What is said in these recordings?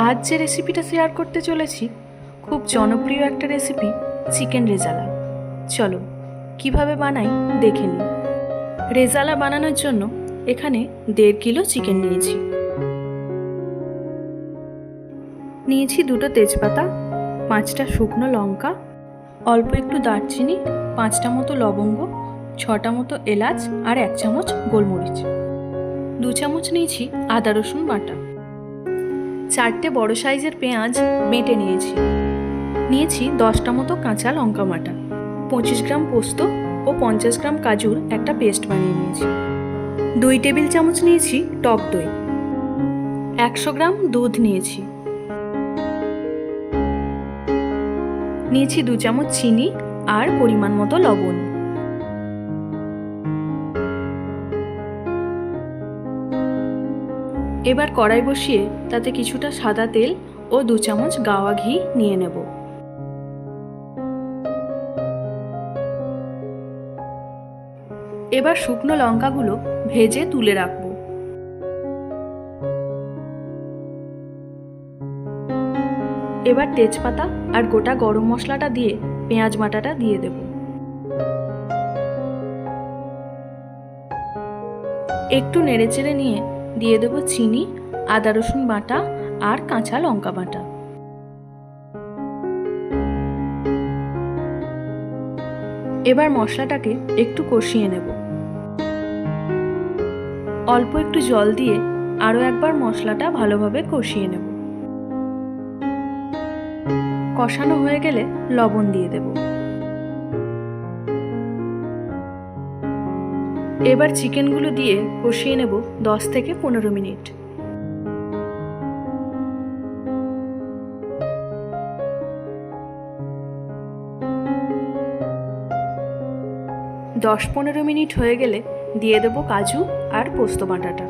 আজ যে রেসিপিটা শেয়ার করতে চলেছি খুব জনপ্রিয় একটা রেসিপি, চিকেন রেজালা। চলো কিভাবে বানাই দেখে নিই। রেজালা বানানোর জন্য এখানে 1.5 কিলো চিকেন নিয়েছি 2টো তেজপাতা, 5টা শুকনো লঙ্কা, অল্প একটু দারচিনি, 5টা মতো লবঙ্গ, 6টা মতো এলাচ আর 1 চামচ গোলমরিচ। 2 চামচ নিয়েছি আদা রসুন বাটা। 4টে বড় সাইজের পেঁয়াজ বেটে নিয়েছি 10টা মতো কাঁচা লঙ্কা বাটা। 25 গ্রাম পোস্ত ও 50 গ্রাম কাজুর একটা পেস্ট বানিয়ে নিয়েছি। 2 টেবিল চামচ নিয়েছি টক দই। 100 গ্রাম দুধ নিয়েছি 2 চামচ চিনি আর পরিমাণ মতো লবণ। এবার কড়াই বসিয়ে তাতে কিছুটা সাদা তেল ও 2 চামচ গাওয়া ঘি নিয়ে নেব। এবার শুকনো লঙ্কাগুলো ভেজে তুলে রাখবো। এবার তেজপাতা আর গোটা গরম মশলাটা দিয়ে পেঁয়াজ বাটাটা দিয়ে দেব। একটু নেড়েচেড়ে নিয়ে দিয়ে দেব চিনি, আদা রসুন বাটা আর কাঁচা লঙ্কা বাটা। এবার মশলাটাকে একটু কষিয়ে নেব। অল্প একটু জল দিয়ে আরও একবার মশলাটা ভালোভাবে কষিয়ে নেব। কষানো হয়ে গেলে লবণ দিয়ে দেব। এবার চিকেনগুলো দিয়ে কষিয়ে নেব 10 থেকে 15 মিনিট। দশ 15 মিনিট হয়ে গেলে দিয়ে দেব কাজু আর পোস্ত বাটাটা।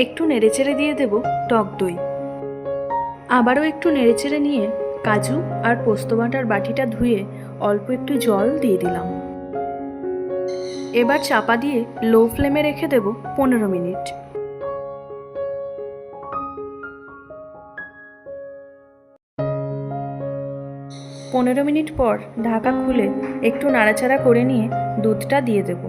একটু নেড়েচেড়ে দিয়ে দেব টক দই। আবারও একটু নেড়েচেড়ে নিয়ে কাজু আর পোস্ত বাটার বাটিটা ধুয়ে অল্প একটু জল দিয়ে দিলাম। এবার চাপা দিয়ে লো ফ্লেমে রেখে দেব 15 মিনিট। পনেরো মিনিট পর ঢাকা খুলে একটু নাড়াচাড়া করে নিয়ে দুধটা দিয়ে দেব।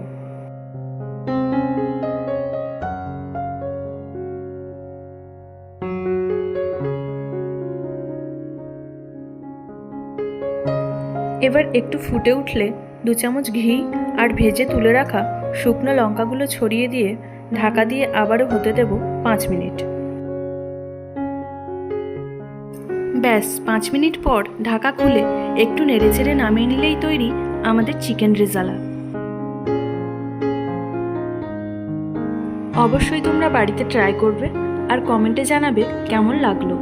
এবার একটু ফুটে উঠলে 2 চামচ ঘি আর ভেজে তুলে রাখা শুকনো লঙ্কাগুলো ছড়িয়ে দিয়ে ঢাকা দিয়ে আবারও হতে দেব 5 মিনিট। ব্যাস 5 মিনিট পর ঢাকা খুলে একটু নেড়েচেড়ে নামিয়ে নিলেই তৈরি আমাদের চিকেন রেজালা। অবশ্যই তোমরা বাড়িতে ট্রাই করবে আর কমেন্টে জানাবে কেমন লাগলো।